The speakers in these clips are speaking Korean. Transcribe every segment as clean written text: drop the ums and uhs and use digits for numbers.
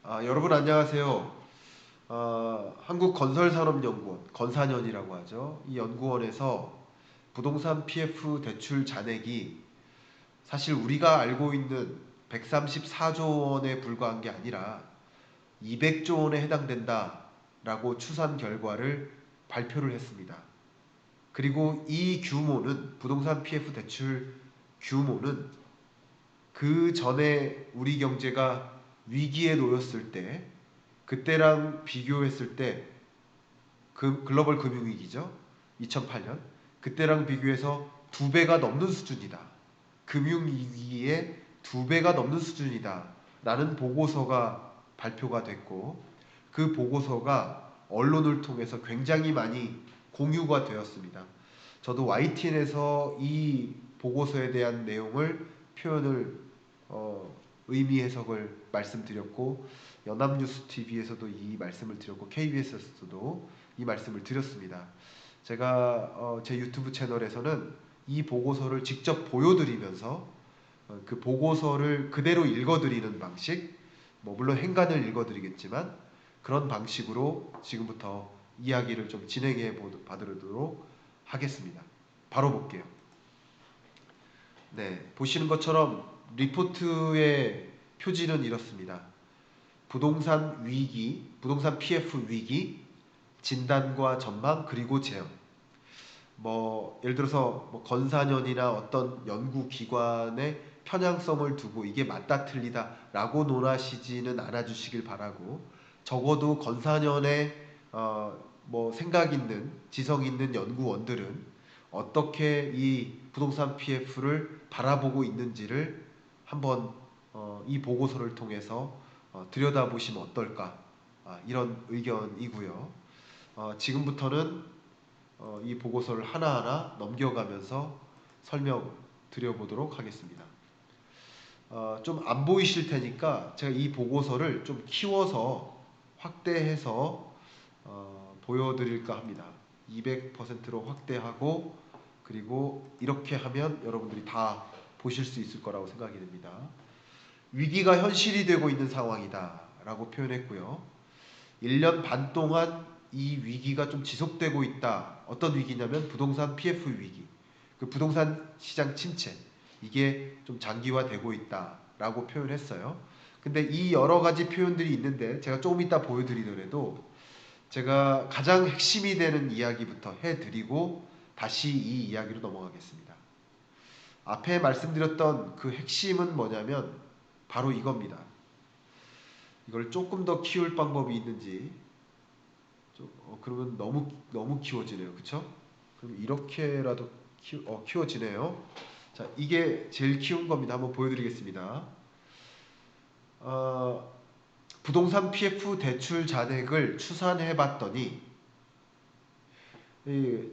여러분 안녕하세요. 한국건설산업연구원, 건산연이라고 하죠. 이 연구원에서 부동산 PF 대출 잔액이 사실 우리가 알고 있는 134조 원에 불과한 게 아니라 200조 원에 해당된다라고 추산 결과를 발표를 했습니다. 그리고 이 규모는 부동산 PF 대출 규모는 그 전에 우리 경제가 위기에 놓였을 때 그때랑 비교했을 때 그 글로벌 금융위기죠. 2008년. 그때랑 비교해서 두 배가 넘는 수준이다. 금융위기의 두 배가 넘는 수준이다. 라는 보고서가 발표가 됐고 그 보고서가 언론을 통해서 굉장히 많이 공유가 되었습니다. 저도 YTN에서 이 보고서에 대한 내용을 표현을 의미 해석을 말씀드렸고 연합뉴스 TV에서도 이 말씀을 드렸고 KBS에서도 이 말씀을 드렸습니다. 제가 제 유튜브 채널에서는 이 보고서를 직접 보여드리면서 그 보고서를 그대로 읽어드리는 방식, 물론 행간을 읽어드리겠지만 그런 방식으로 지금부터 이야기를 좀 진행해 보도록 하겠습니다. 바로 볼게요. 네, 보시는 것처럼 리포트의 표지는 이렇습니다. 부동산 위기, 부동산 PF 위기, 진단과 전망 그리고 제언. 예를 들어서 건사년이나 어떤 연구기관의 편향성을 두고 이게 맞다 틀리다라고 논하시지는 않아 주시길 바라고, 적어도 건사년에 생각 있는 지성 있는 연구원들은 어떻게 이 부동산 PF를 바라보고 있는지를 한번 이 보고서를 통해서 들여다보시면 어떨까, 이런 의견이고요. 지금부터는 이 보고서를 하나하나 넘겨가면서 설명 드려보도록 하겠습니다. 좀 안 보이실 테니까 제가 이 보고서를 좀 키워서 확대해서 보여드릴까 합니다. 200%로 확대하고, 그리고 이렇게 하면 여러분들이 다 보실 수 있을 거라고 생각이 됩니다. 위기가 현실이 되고 있는 상황이다 라고 표현했고요. 1년 반 동안 이 위기가 좀 지속되고 있다. 어떤 위기냐면 부동산 PF 위기, 그 부동산 시장 침체, 이게 좀 장기화되고 있다 라고 표현했어요. 근데 이 여러 가지 표현들이 있는데 제가 조금 이따 보여드리더라도 제가 가장 핵심이 되는 이야기부터 해드리고 다시 이 이야기로 넘어가겠습니다. 앞에 말씀드렸던 그 핵심은 뭐냐면 바로 이겁니다. 이걸 조금 더 키울 방법이 있는지. 그러면 너무 키워지네요, 그쵸? 그럼 이렇게라도 키워지네요. 자, 이게 제일 키운 겁니다. 한번 보여드리겠습니다. 어, 부동산 PF 대출 잔액을 추산해봤더니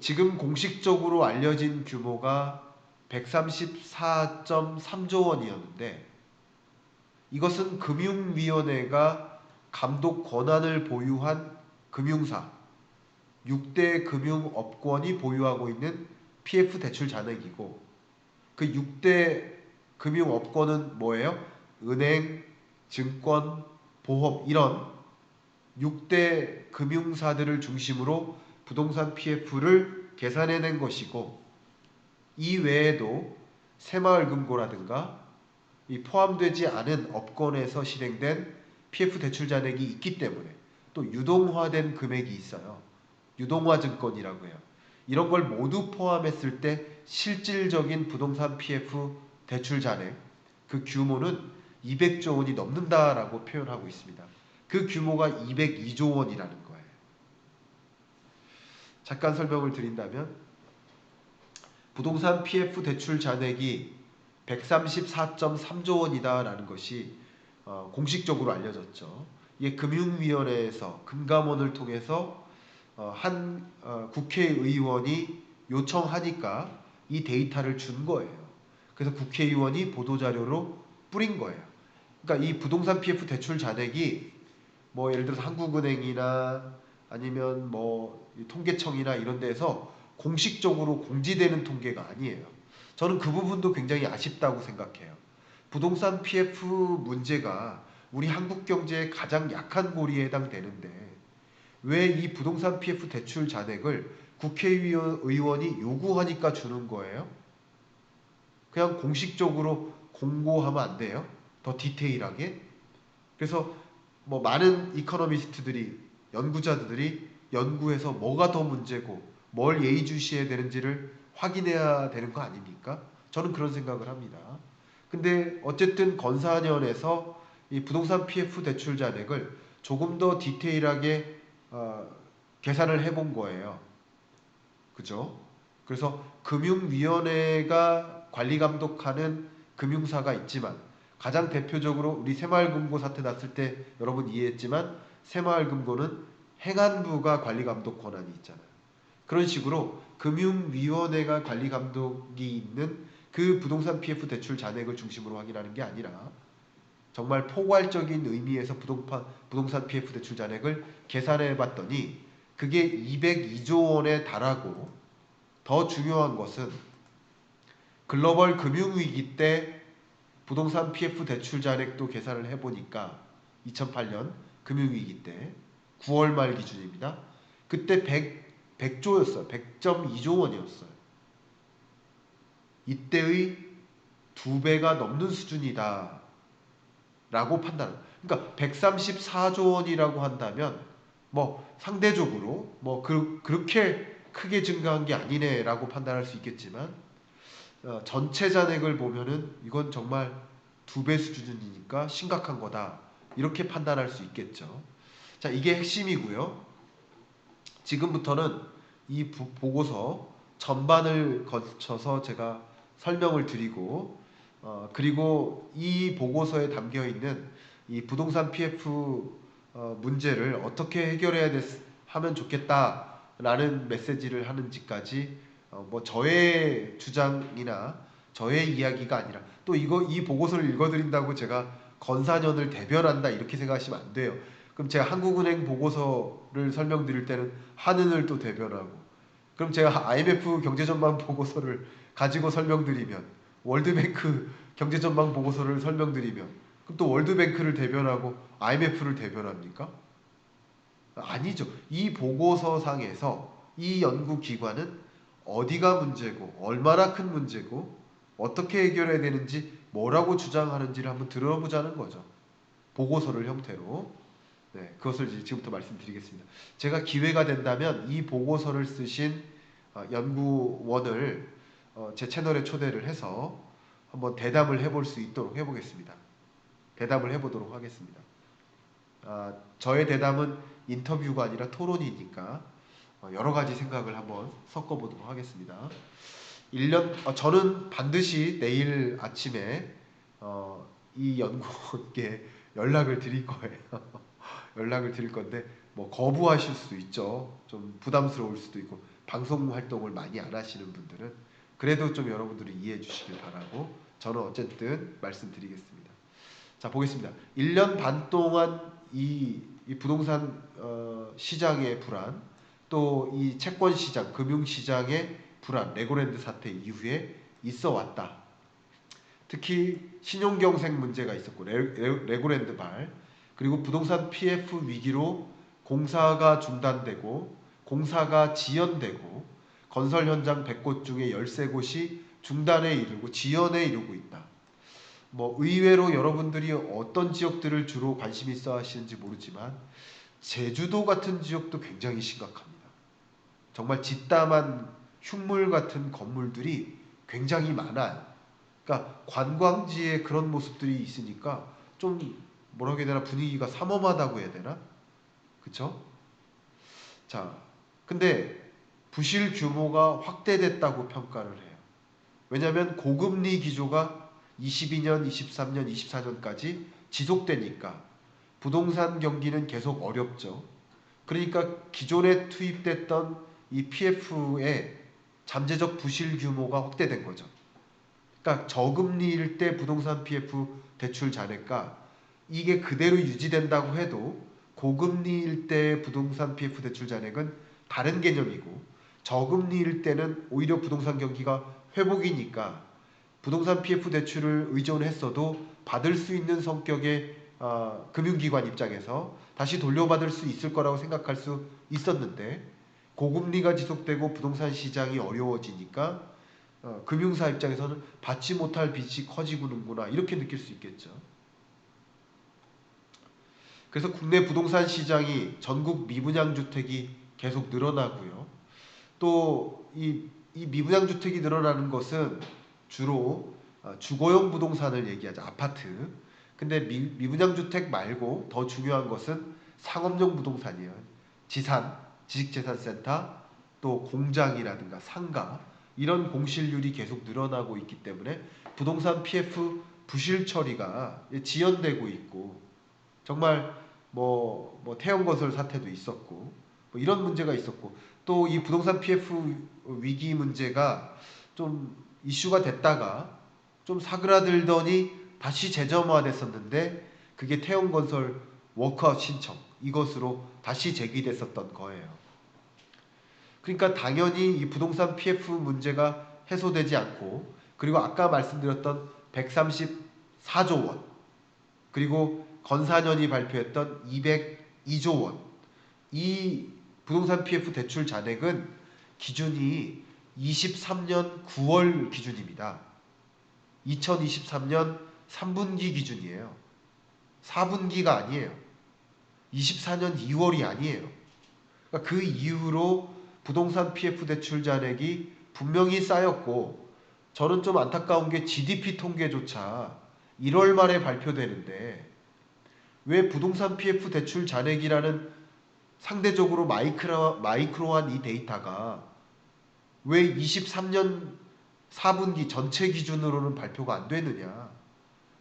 지금 공식적으로 알려진 규모가 134.3조 원이었는데, 이것은 금융위원회가 감독 권한을 보유한 금융사 6대 금융업권이 보유하고 있는 PF 대출 잔액이고, 그 6대 금융업권은 뭐예요? 은행, 증권, 보험, 이런 6대 금융사들을 중심으로 부동산 PF를 계산해낸 것이고, 이 외에도 새마을금고라든가 이 포함되지 않은 업권에서 실행된 PF 대출 잔액이 있기 때문에 또 유동화된 금액이 있어요. 유동화 증권이라고 해요. 이런 걸 모두 포함했을 때 실질적인 부동산 PF 대출 잔액, 그 규모는 200조 원이 넘는다라고 표현하고 있습니다. 그 규모가 202조 원이라는 거예요. 잠깐 설명을 드린다면 부동산 PF 대출 잔액이 134.3조 원이다라는 것이 공식적으로 알려졌죠. 이게 금융위원회에서 금감원을 통해서 국회의원이 요청하니까 이 데이터를 준 거예요. 그래서 국회의원이 보도자료로 뿌린 거예요. 그러니까 이 부동산 PF 대출 잔액이 예를 들어서 한국은행이나 아니면 통계청이나 이런 데서 공식적으로 공지되는 통계가 아니에요. 저는 그 부분도 굉장히 아쉽다고 생각해요. 부동산 PF 문제가 우리 한국 경제의 가장 약한 고리에 해당되는데 왜 이 부동산 PF 대출 잔액을 국회의원이 요구하니까 주는 거예요? 그냥 공식적으로 공고하면 안 돼요? 더 디테일하게? 그래서 뭐 많은 이코노미스트들이 연구자들이 연구해서 뭐가 더 문제고 뭘 예의주시해야 되는지를 확인해야 되는 거 아닙니까? 저는 그런 생각을 합니다. 근데 어쨌든 건사년에서 이 부동산 PF 대출 잔액을 조금 더 디테일하게 계산을 해본 거예요. 그죠? 그래서 금융위원회가 관리 감독하는 금융사가 있지만 가장 대표적으로 우리 새마을금고 사태 났을 때 여러분 이해했지만 새마을금고는 행안부가 관리 감독 권한이 있잖아요. 그런 식으로 금융위원회가 관리 감독이 있는 그 부동산 PF 대출 잔액을 중심으로 확인하는 게 아니라 정말 포괄적인 의미에서 부동산 PF 대출 잔액을 계산해 봤더니 그게 202조 원에 달하고 더 중요한 것은 글로벌 금융위기 때 부동산 PF 대출 잔액도 계산을 해보니까 2008년 금융위기 때 9월 말 기준입니다. 그때 100조였어요. 100.2조 원이었어요. 이때의 2배가 넘는 수준이다 라고 판단을. 그러니까 134조 원이라고 한다면 뭐 상대적으로 뭐 그렇게 크게 증가한 게 아니네 라고 판단할 수 있겠지만 전체 잔액을 보면은 이건 정말 2배 수준이니까 심각한 거다 이렇게 판단할 수 있겠죠. 자, 이게 핵심이고요. 지금부터는 이 보고서 전반을 거쳐서 제가 설명을 드리고 그리고 이 보고서에 담겨 있는 이 부동산 PF 문제를 어떻게 해결해야 하면 좋겠다라는 메시지를 하는지까지 뭐 저의 주장이나 저의 이야기가 아니라 또 이 보고서를 읽어드린다고 제가 건사년을 대변한다 이렇게 생각하시면 안 돼요. 그럼 제가 한국은행 보고서를 설명드릴 때는 한은을 또 대변하고 그럼 제가 IMF 경제전망 보고서를 가지고 설명드리면 월드뱅크 경제전망 보고서를 설명드리면 그럼 또 월드뱅크를 대변하고 IMF를 대변합니까? 아니죠. 이 보고서상에서 이 연구기관은 어디가 문제고 얼마나 큰 문제고 어떻게 해결해야 되는지 뭐라고 주장하는지를 한번 들어보자는 거죠. 보고서를 형태로. 네, 그것을 지금부터 말씀드리겠습니다. 제가 기회가 된다면 이 보고서를 쓰신 연구원을 제 채널에 초대를 해서 한번 대담을 해볼 수 있도록 해보겠습니다. 대담을 해보도록 하겠습니다. 저의 대담은 인터뷰가 아니라 토론이니까 여러 가지 생각을 한번 섞어보도록 하겠습니다. 저는 반드시 내일 아침에 이 연구원께 연락을 드릴 거예요. 연락을 드릴 건데 뭐 거부하실 수도 있죠. 좀 부담스러울 수도 있고 방송 활동을 많이 안 하시는 분들은 그래도 좀 여러분들이 이해해 주시길 바라고 저는 어쨌든 말씀드리겠습니다. 자, 보겠습니다. 1년 반 동안 이 부동산 시장의 불안 또 이 채권 시장, 금융 시장의 불안, 레고랜드 사태 이후에 있어 왔다. 특히 신용경색 문제가 있었고 레고랜드 발 그리고 부동산 PF 위기로 공사가 중단되고 공사가 지연되고 건설 현장 100곳 중에 13곳이 중단에 이르고 지연에 이르고 있다. 뭐 의외로 여러분들이 어떤 지역들을 주로 관심 있어 하시는지 모르지만 제주도 같은 지역도 굉장히 심각합니다. 정말 짓담한 흉물 같은 건물들이 굉장히 많아요. 그러니까 관광지에 그런 모습들이 있으니까 좀 뭐라고 해야 되나 분위기가 삼엄하다고 해야 되나? 그쵸? 자, 근데 부실 규모가 확대됐다고 평가를 해요. 왜냐하면 고금리 기조가 22년, 23년, 24년까지 지속되니까 부동산 경기는 계속 어렵죠. 그러니까 기존에 투입됐던 이 PF의 잠재적 부실 규모가 확대된 거죠. 그러니까 저금리일 때 부동산 PF 대출 잔액과 이게 그대로 유지된다고 해도 고금리일 때 부동산 PF 대출 잔액은 다른 개념이고 저금리일 때는 오히려 부동산 경기가 회복이니까 부동산 PF 대출을 의존했어도 받을 수 있는 성격의 금융기관 입장에서 다시 돌려받을 수 있을 거라고 생각할 수 있었는데, 고금리가 지속되고 부동산 시장이 어려워지니까 금융사 입장에서는 받지 못할 빚이 커지는구나, 이렇게 느낄 수 있겠죠. 그래서 국내 부동산 시장이 전국 미분양 주택이 계속 늘어나고요. 또 이 미분양 주택이 늘어나는 것은 주로 주거용 부동산을 얘기하죠. 아파트. 근데 미분양 주택 말고 더 중요한 것은 상업용 부동산이에요. 지산, 지식재산센터, 또 공장이라든가 상가, 이런 공실률이 계속 늘어나고 있기 때문에 부동산 PF 부실 처리가 지연되고 있고, 정말 태형건설 사태도 있었고, 이런 문제가 있었고, 또 이 부동산 PF 위기 문제가 좀 이슈가 됐다가 좀 사그라들더니 다시 재점화됐었는데, 그게 태형건설 워크아웃 신청, 이것으로 다시 제기됐었던 거예요. 그러니까 당연히 이 부동산 PF 문제가 해소되지 않고, 그리고 아까 말씀드렸던 134조 원, 그리고 건사년이 발표했던 202조 원, 이 부동산 PF 대출 잔액은 기준이 23년 9월 기준입니다. 2023년 3분기 기준이에요. 4분기가 아니에요. 24년 2월이 아니에요. 그러니까 그 이후로 부동산 PF 대출 잔액이 분명히 쌓였고, 저는 좀 안타까운 게 GDP 통계조차 1월 말에 발표되는데, 왜 부동산 PF 대출 잔액이라는 상대적으로 마이크로한 이 데이터가 왜 23년 4분기 전체 기준으로는 발표가 안 되느냐?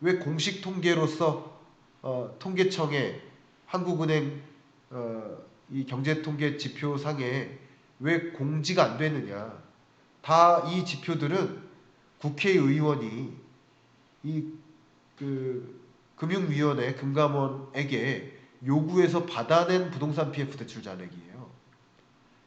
왜 공식 통계로서 통계청에, 한국은행 이 경제통계 지표상에 왜 공지가 안 되느냐? 다 이 지표들은 국회의원이 금융위원회 금감원에게 요구해서 받아낸 부동산 PF 대출 잔액이에요.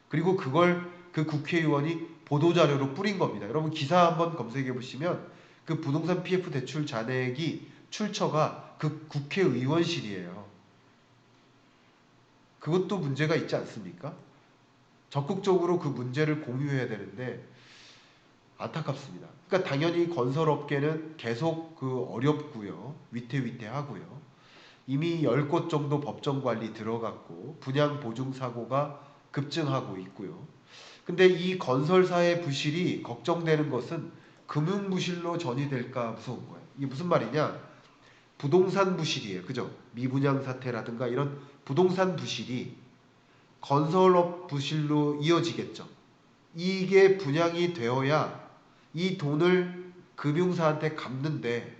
그리고 그걸 그 국회의원이 보도자료로 뿌린 겁니다. 여러분 기사 한번 검색해 보시면 그 부동산 PF 대출 잔액이 출처가 그 국회의원실이에요. 그것도 문제가 있지 않습니까? 적극적으로 그 문제를 공유해야 되는데 안타깝습니다. 그러니까 당연히 건설업계는 계속 어렵고요. 위태위태하고요. 이미 10곳 정도 법정 관리 들어갔고 분양 보증 사고가 급증하고 있고요. 근데 이 건설사의 부실이 걱정되는 것은 금융 부실로 전이될까 무서운 거예요. 이게 무슨 말이냐? 부동산 부실이에요. 그죠? 미분양 사태라든가 이런 부동산 부실이 건설업 부실로 이어지겠죠. 이게 분양이 되어야 이 돈을 금융사한테 갚는데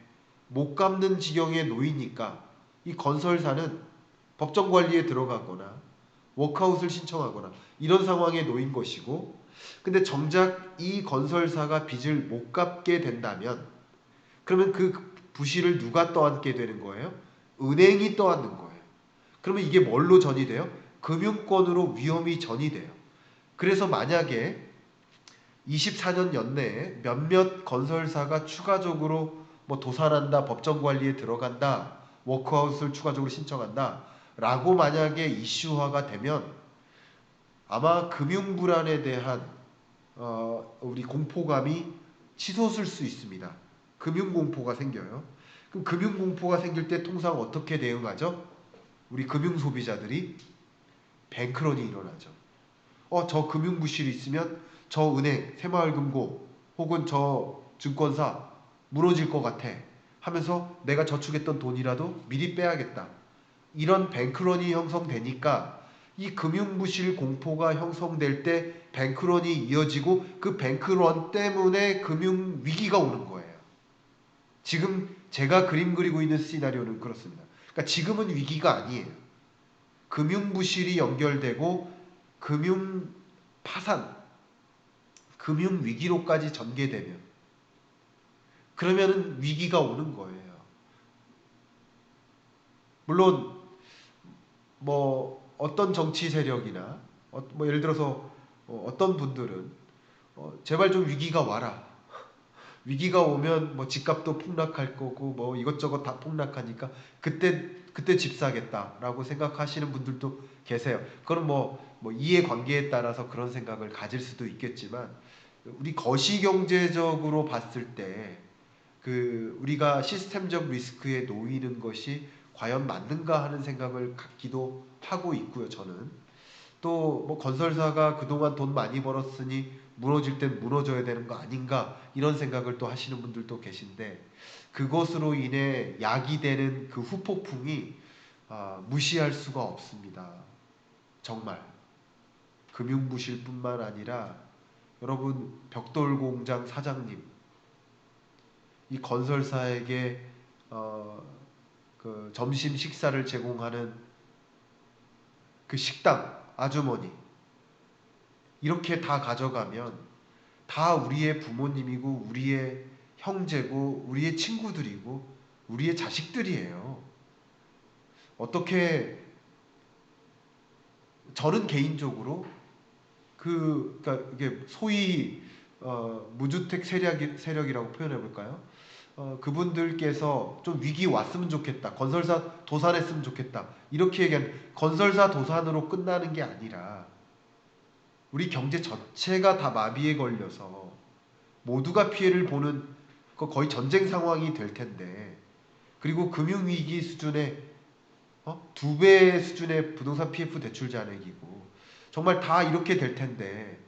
못 갚는 지경에 놓이니까 이 건설사는 법정 관리에 들어가거나 워크아웃을 신청하거나 이런 상황에 놓인 것이고, 근데 정작 이 건설사가 빚을 못 갚게 된다면 그러면 그 부실을 누가 떠안게 되는 거예요? 은행이 떠안는 거예요. 그러면 이게 뭘로 전이 돼요? 금융권으로 위험이 전이 돼요. 그래서 만약에 24년 연내에 몇몇 건설사가 추가적으로 도산한다, 법정 관리에 들어간다, 워크아웃을 추가적으로 신청한다 라고 만약에 이슈화가 되면 아마 금융 불안에 대한 우리 공포감이 치솟을 수 있습니다. 금융 공포가 생겨요. 그럼 금융 공포가 생길 때 통상 어떻게 대응하죠? 우리 금융 소비자들이 뱅크런이 일어나죠. 저 금융 부실이 있으면 저 은행, 새마을금고 혹은 저 증권사 무너질 것 같아 하면서 내가 저축했던 돈이라도 미리 빼야겠다. 이런 뱅크런이 형성되니까 이 금융부실 공포가 형성될 때 뱅크런이 이어지고 그 뱅크런 때문에 금융위기가 오는 거예요. 지금 제가 그림 그리고 있는 시나리오는 그렇습니다. 그러니까 지금은 위기가 아니에요. 금융부실이 연결되고 금융 파산, 금융위기로까지 전개되면 그러면은 위기가 오는 거예요. 물론 어떤 정치 세력이나 예를 들어서 어떤 분들은 제발 좀 위기가 와라. 위기가 오면 집값도 폭락할 거고 이것저것 다 폭락하니까 그때 그때 집 사겠다라고 생각하시는 분들도 계세요. 그건 뭐 이해관계에 따라서 그런 생각을 가질 수도 있겠지만, 우리 거시경제적으로 봤을 때 그 우리가 시스템적 리스크에 놓이는 것이 과연 맞는가 하는 생각을 갖기도 하고 있고요. 저는 또 뭐 건설사가 그동안 돈 많이 벌었으니 무너질 땐 무너져야 되는 거 아닌가, 이런 생각을 또 하시는 분들도 계신데, 그것으로 인해 야기되는 그 후폭풍이 무시할 수가 없습니다. 정말 금융부실뿐만 아니라, 여러분 벽돌공장 사장님, 이 건설사에게 그 점심 식사를 제공하는 그 식당 아주머니, 이렇게 다 가져가면 다 우리의 부모님이고 우리의 형제고 우리의 친구들이고 우리의 자식들이에요. 어떻게, 저는 개인적으로 그러니까 이게 소위 무주택 세력이라고 표현해 볼까요? 그분들께서 좀 위기 왔으면 좋겠다, 건설사 도산했으면 좋겠다, 이렇게 얘기한, 건설사 도산으로 끝나는 게 아니라 우리 경제 전체가 다 마비에 걸려서 모두가 피해를 보는, 거의 전쟁 상황이 될 텐데, 그리고 금융위기 수준의 2배 수준의 부동산 PF 대출 잔액이고, 정말 다 이렇게 될 텐데,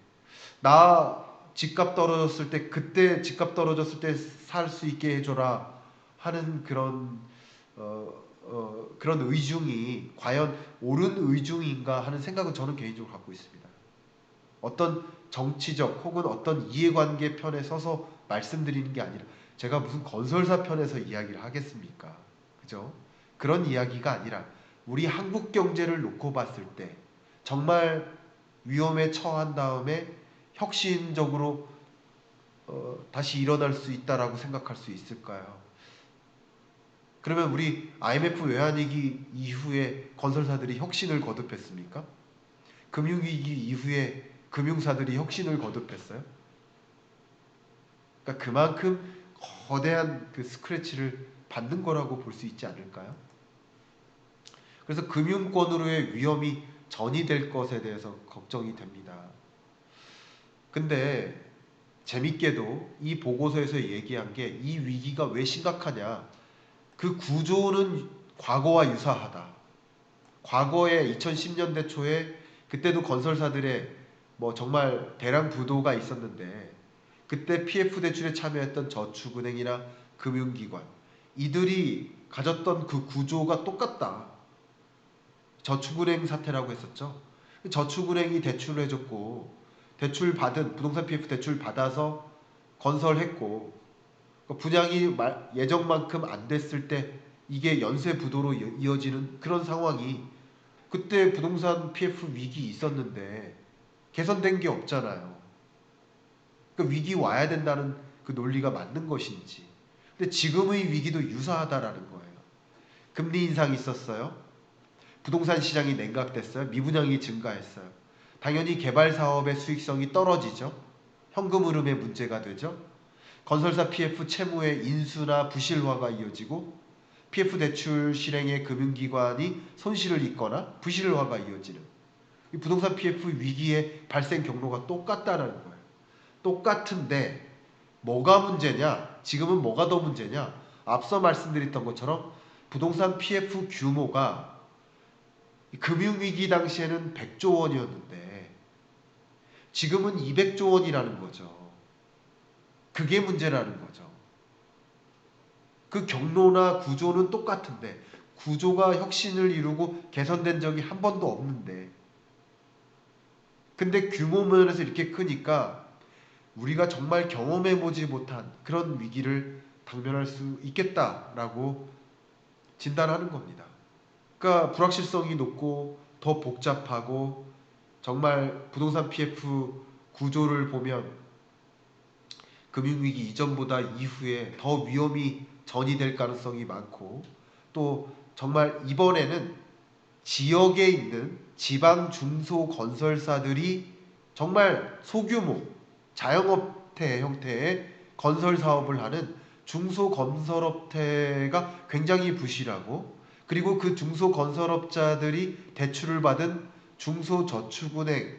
나 집값 떨어졌을 때, 그때 집값 떨어졌을 때 살 수 있게 해줘라 하는 그런 의중이 과연 옳은 의중인가 하는 생각은 저는 개인적으로 갖고 있습니다. 어떤 정치적 혹은 어떤 이해관계 편에 서서 말씀드리는 게 아니라, 제가 무슨 건설사 편에서 이야기를 하겠습니까? 그죠? 그런 이야기가 아니라 우리 한국 경제를 놓고 봤을 때 정말 위험에 처한 다음에 혁신적으로 다시 일어날 수 있다라고 생각할 수 있을까요? 그러면 우리 IMF 외환위기 이후에 건설사들이 혁신을 거듭했습니까? 금융위기 이후에 금융사들이 혁신을 거듭했어요? 그러니까 그만큼 거대한 그 스크래치를 받는 거라고 볼 수 있지 않을까요? 그래서 금융권으로의 위험이 전이될 것에 대해서 걱정이 됩니다. 근데 재밌게도 이 보고서에서 얘기한 게, 이 위기가 왜 심각하냐, 그 구조는 과거와 유사하다. 과거에 2010년대 초에, 그때도 건설사들의 뭐 정말 대량 부도가 있었는데, 그때 PF 대출에 참여했던 저축은행이나 금융기관, 이들이 가졌던 그 구조가 똑같다. 저축은행 사태라고 했었죠. 저축은행이 대출을 해줬고, 대출 받은 부동산 PF 대출 받아서 건설했고, 분양이 예정만큼 안 됐을 때 이게 연쇄 부도로 이어지는 그런 상황이, 그때 부동산 PF 위기 있었는데 개선된 게 없잖아요. 그 위기 와야 된다는 그 논리가 맞는 것인지. 근데 지금의 위기도 유사하다라는 거예요. 금리 인상이 있었어요. 부동산 시장이 냉각됐어요. 미분양이 증가했어요. 당연히 개발 사업의 수익성이 떨어지죠. 현금 흐름에 문제가 되죠. 건설사 PF 채무의 인수나 부실화가 이어지고, PF 대출 실행의 금융기관이 손실을 입거나 부실화가 이어지는, 이 부동산 PF 위기의 발생 경로가 똑같다는 거예요. 똑같은데 뭐가 문제냐? 지금은 뭐가 더 문제냐? 앞서 말씀드렸던 것처럼 부동산 PF 규모가 금융위기 당시에는 100조 원이었는데 지금은 200조 원이라는 거죠. 그게 문제라는 거죠. 그 경로나 구조는 똑같은데, 구조가 혁신을 이루고 개선된 적이 한 번도 없는데, 근데 규모 면에서 이렇게 크니까 우리가 정말 경험해보지 못한 그런 위기를 당면할 수 있겠다라고 진단하는 겁니다. 그러니까 불확실성이 높고 더 복잡하고, 정말 부동산 PF 구조를 보면 금융위기 이전보다 이후에 더 위험이 전이될 가능성이 많고, 또 정말 이번에는 지역에 있는 지방 중소 건설사들이 정말 소규모 자영업체 형태의 건설 사업을 하는 중소 건설업체가 굉장히 부실하고, 그리고 그 중소건설업자들이 대출을 받은 중소저축은행,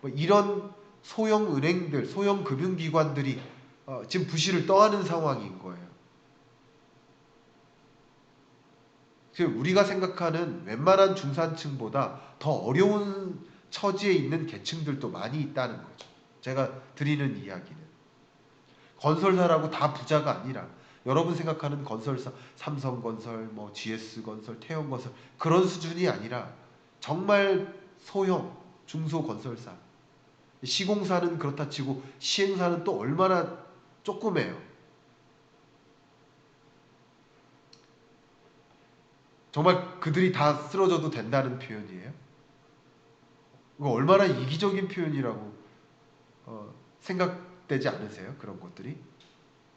뭐 이런 소형 은행들, 소형 금융기관들이 지금 부실을 떠안은 상황인 거예요. 우리가 생각하는 웬만한 중산층보다 더 어려운 처지에 있는 계층들도 많이 있다는 거죠. 제가 드리는 이야기는 건설사라고 다 부자가 아니라 여러분 생각하는 건설사, 삼성건설, 뭐 GS건설, 태영건설 그런 수준이 아니라 정말 소형 중소건설사, 시공사는 그렇다 치고 시행사는 또 얼마나 조그매요. 정말 그들이 다 쓰러져도 된다는 표현이에요. 이거 얼마나 이기적인 표현이라고 생각되지 않으세요? 그런 것들이?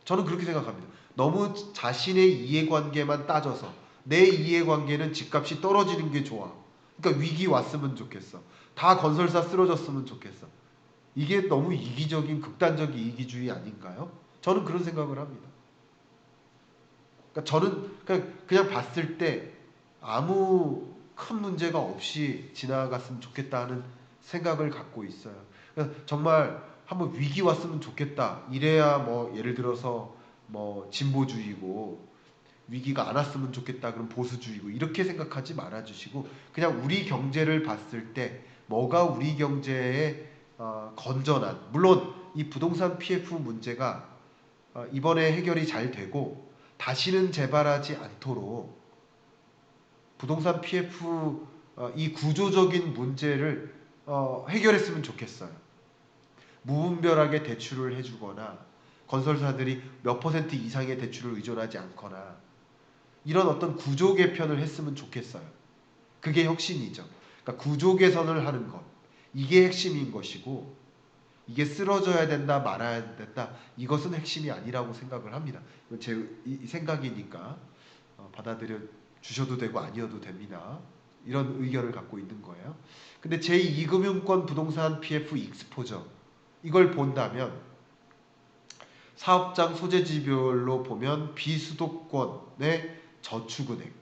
저는 그렇게 생각합니다. 너무 자신의 이해관계만 따져서 내 이해관계는 집값이 떨어지는 게 좋아. 그러니까 위기 왔으면 좋겠어. 다 건설사 쓰러졌으면 좋겠어. 이게 너무 이기적인 극단적 이기주의 아닌가요? 저는 그런 생각을 합니다. 그러니까 저는 그냥 봤을 때 아무 큰 문제가 없이 지나갔으면 좋겠다는 생각을 갖고 있어요. 그래서 정말 한번 위기 왔으면 좋겠다. 이래야 뭐 예를 들어서 뭐 진보주의고 위기가 안 왔으면 좋겠다. 그럼 보수주의고 이렇게 생각하지 말아주시고 그냥 우리 경제를 봤을 때 뭐가 우리 경제에 건전한 물론 이 부동산 PF 문제가 이번에 해결이 잘 되고 다시는 재발하지 않도록 부동산 PF 이 구조적인 문제를 해결했으면 좋겠어요. 무분별하게 대출을 해주거나 건설사들이 몇 퍼센트 이상의 대출을 의존하지 않거나 이런 어떤 구조 개편을 했으면 좋겠어요. 그게 혁신이죠. 그러니까 구조 개선을 하는 것 이게 핵심인 것이고 이게 쓰러져야 된다 말아야 된다 이것은 핵심이 아니라고 생각을 합니다. 제 생각이니까 받아들여 주셔도 되고 아니어도 됩니다. 이런 의견을 갖고 있는 거예요. 근데 제2금융권 부동산 PF 익스포저 이걸 본다면 사업장 소재지별로 보면 비수도권의 저축은행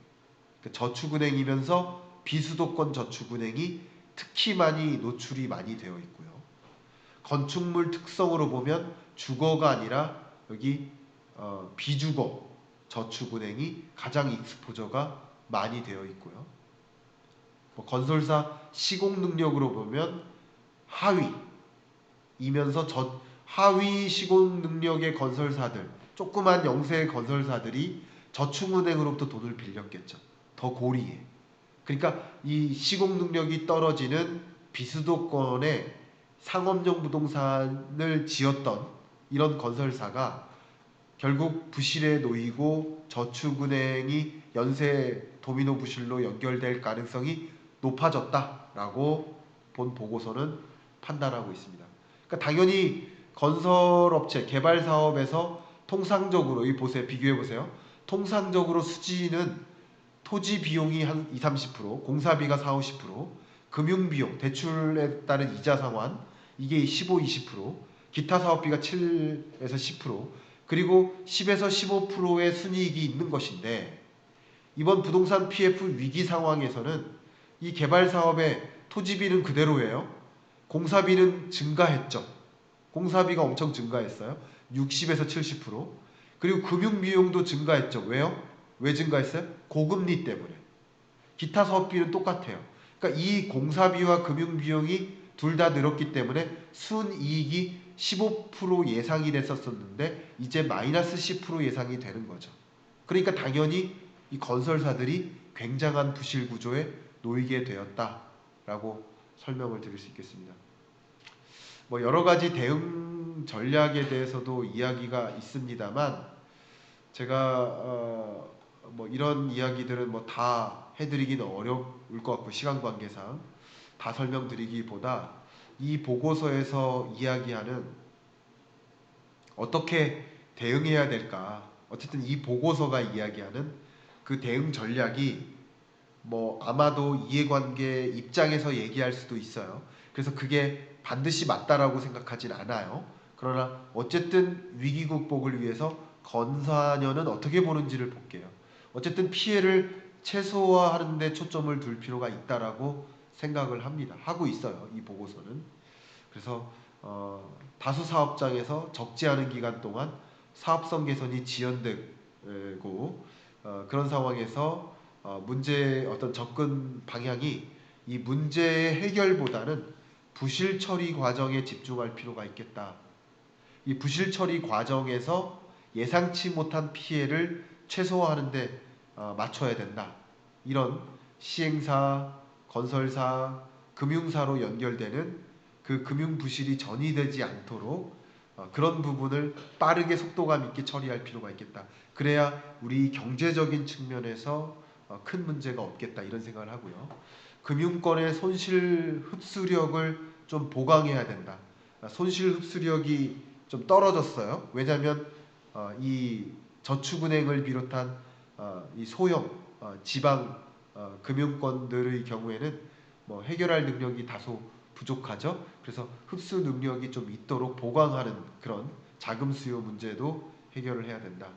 저축은행이면서 비수도권 저축은행이 특히 많이 노출이 많이 되어 있고요. 건축물 특성으로 보면 주거가 아니라 여기 비주거 저축은행이 가장 익스포저가 많이 되어 있고요. 뭐 건설사 시공 능력으로 보면 하위이면서 하위 시공 능력의 건설사들, 조그만 영세 건설사들이 저축은행으로부터 돈을 빌렸겠죠. 더 고리에. 그러니까 이 시공 능력이 떨어지는 비수도권의 상업용 부동산을 지었던 이런 건설사가 결국 부실에 놓이고 저축은행이 연쇄 도미노 부실로 연결될 가능성이 높아졌다라고 본 보고서는 판단하고 있습니다. 그러니까 당연히 건설업체 개발 사업에서 통상적으로 이 보세요. 비교해 보세요. 통상적으로 수지는 토지 비용이 한 20-30%, 공사비가 40-50%, 금융 비용, 대출에 따른 이자 상환 이게 15-20%, 기타 사업비가 7에서 10%, 그리고 10에서 15%의 순이익이 있는 것인데 이번 부동산 PF 위기 상황에서는 이 개발 사업의 토지비는 그대로예요. 공사비는 증가했죠. 공사비가 엄청 증가했어요. 60에서 70%. 그리고 금융 비용도 증가했죠. 왜요? 왜 증가했어요? 고금리 때문에. 기타 사업비는 똑같아요. 그러니까 이 공사비와 금융 비용이 둘 다 늘었기 때문에 순이익이 15% 예상이 됐었는데 이제 마이너스 10% 예상이 되는 거죠. 그러니까 당연히 이 건설사들이 굉장한 부실 구조에 놓이게 되었다라고 설명을 드릴 수 있겠습니다. 뭐 여러 가지 대응 전략에 대해서도 이야기가 있습니다만 제가 뭐 이런 이야기들은 뭐 다 해드리기는 어려울 것 같고 시간 관계상 다 설명드리기보다 이 보고서에서 이야기하는 어떻게 대응해야 될까 어쨌든 이 보고서가 이야기하는 그 대응 전략이 뭐 아마도 이해관계 입장에서 얘기할 수도 있어요. 그래서 그게 반드시 맞다라고 생각하진 않아요. 그러나 어쨌든 위기 극복을 위해서 건사녀는 어떻게 보는지를 볼게요. 어쨌든 피해를 최소화하는 데 초점을 둘 필요가 있다라고 생각을 합니다. 하고 있어요. 이 보고서는. 그래서 다수 사업장에서 적지 않은 기간 동안 사업성 개선이 지연되고 그런 상황에서 문제의 어떤 접근 방향이 이 문제의 해결보다는 부실 처리 과정에 집중할 필요가 있겠다. 이 부실 처리 과정에서 예상치 못한 피해를 최소화하는 데 맞춰야 된다. 이런 시행사, 건설사, 금융사로 연결되는 그 금융 부실이 전이되지 않도록 그런 부분을 빠르게 속도감 있게 처리할 필요가 있겠다. 그래야 우리 경제적인 측면에서 큰 문제가 없겠다 이런 생각을 하고요. 금융권의 손실 흡수력을 좀 보강해야 된다. 손실 흡수력이 좀 떨어졌어요. 왜냐하면 이 저축은행을 비롯한 이 소형 지방 금융권들의 경우에는 뭐 해결할 능력이 다소 부족하죠. 그래서 흡수 능력이 좀 있도록 보강하는 그런 자금 수요 문제도 해결을 해야 된다.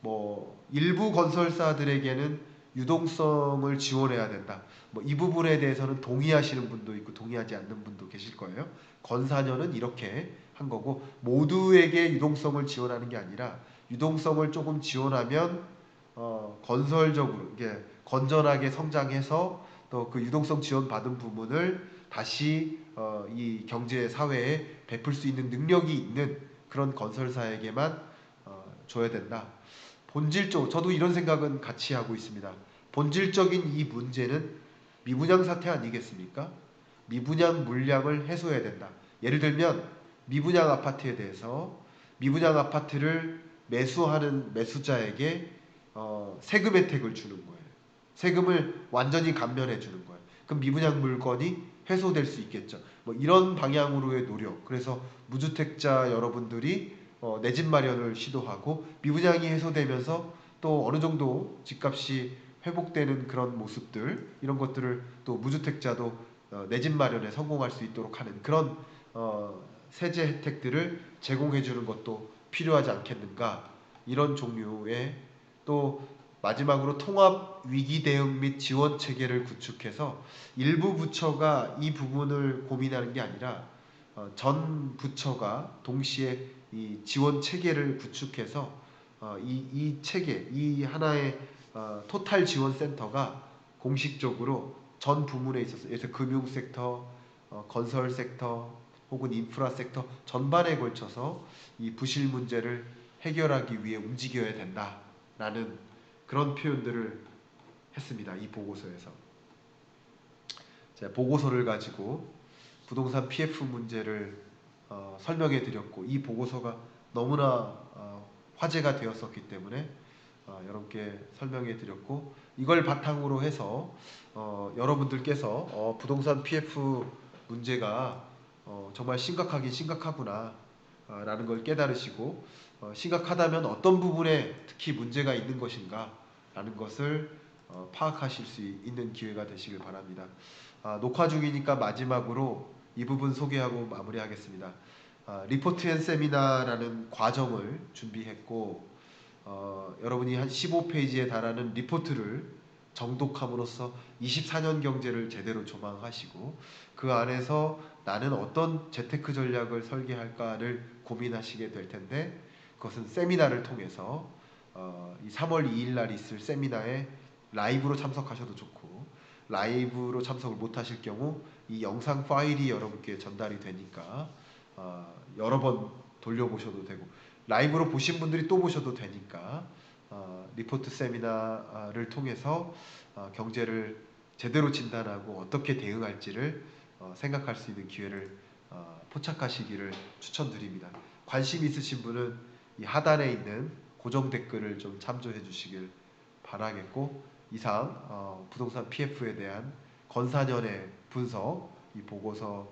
뭐 일부 건설사들에게는 유동성을 지원해야 된다. 뭐 이 부분에 대해서는 동의하시는 분도 있고 동의하지 않는 분도 계실 거예요. 건사녀는 이렇게 한 거고 모두에게 유동성을 지원하는 게 아니라 유동성을 조금 지원하면 건설적으로 이게 건전하게 성장해서 또 그 유동성 지원 받은 부분을 다시 이 경제 사회에 베풀 수 있는 능력이 있는 그런 건설사에게만 줘야 된다. 본질적 저도 이런 생각은 같이 하고 있습니다. 본질적인 이 문제는 미분양 사태 아니겠습니까? 미분양 물량을 해소해야 된다. 예를 들면 미분양 아파트에 대해서 미분양 아파트를 매수하는 매수자에게 세금 혜택을 주는 거예요. 세금을 완전히 감면해 주는 거예요. 그럼 미분양 물건이 해소될 수 있겠죠. 뭐 이런 방향으로의 노력. 그래서 무주택자 여러분들이 내 집 마련을 시도하고 미분양이 해소되면서 또 어느 정도 집값이 회복되는 그런 모습들 이런 것들을 또 무주택자도 내 집 마련에 성공할 수 있도록 하는 그런 세제 혜택들을 제공해 주는 것도 필요하지 않겠는가 이런 종류의 또 마지막으로 통합 위기 대응 및 지원 체계를 구축해서 일부 부처가 이 부분을 고민하는 게 아니라 전 부처가 동시에 이 지원 체계를 구축해서 이 체계, 이 하나의 토탈 지원 센터가 공식적으로 전 부문에 있어서 예를 들어 금융 섹터, 건설 섹터 혹은 인프라 섹터 전반에 걸쳐서 이 부실 문제를 해결하기 위해 움직여야 된다라는 그런 표현들을 했습니다. 이 보고서에서. 제가 보고서를 가지고 부동산 PF 문제를 설명해 드렸고 이 보고서가 너무나 화제가 되었었기 때문에 여러분께 설명해 드렸고 이걸 바탕으로 해서 여러분들께서 부동산 PF 문제가 정말 심각하긴 심각하구나 라는 걸 깨달으시고 심각하다면 어떤 부분에 특히 문제가 있는 것인가 라는 것을 파악하실 수 있는 기회가 되시길 바랍니다. 녹화 중이니까 마지막으로 이 부분 소개하고 마무리하겠습니다. 리포트 앤 세미나라는 과정을 준비했고 여러분이 한 15페이지에 달하는 리포트를 정독함으로써 24년 경제를 제대로 조망하시고 그 안에서 나는 어떤 재테크 전략을 설계할까를 고민하시게 될 텐데 그것은 세미나를 통해서 이 3월 2일 날 있을 세미나에 라이브로 참석하셔도 좋고 라이브로 참석을 못하실 경우 이 영상 파일이 여러분께 전달이 되니까 여러 번 돌려보셔도 되고 라이브로 보신 분들이 또 보셔도 되니까 리포트 세미나를 통해서 경제를 제대로 진단하고 어떻게 대응할지를 생각할 수 있는 기회를 포착하시기를 추천드립니다. 관심 있으신 분은 이 하단에 있는 고정 댓글을 좀 참조해 주시길 바라겠고 이상 부동산 PF에 대한 건사년의 분석 이 보고서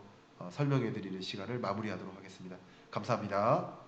설명해 드리는 시간을 마무리하도록 하겠습니다. 감사합니다.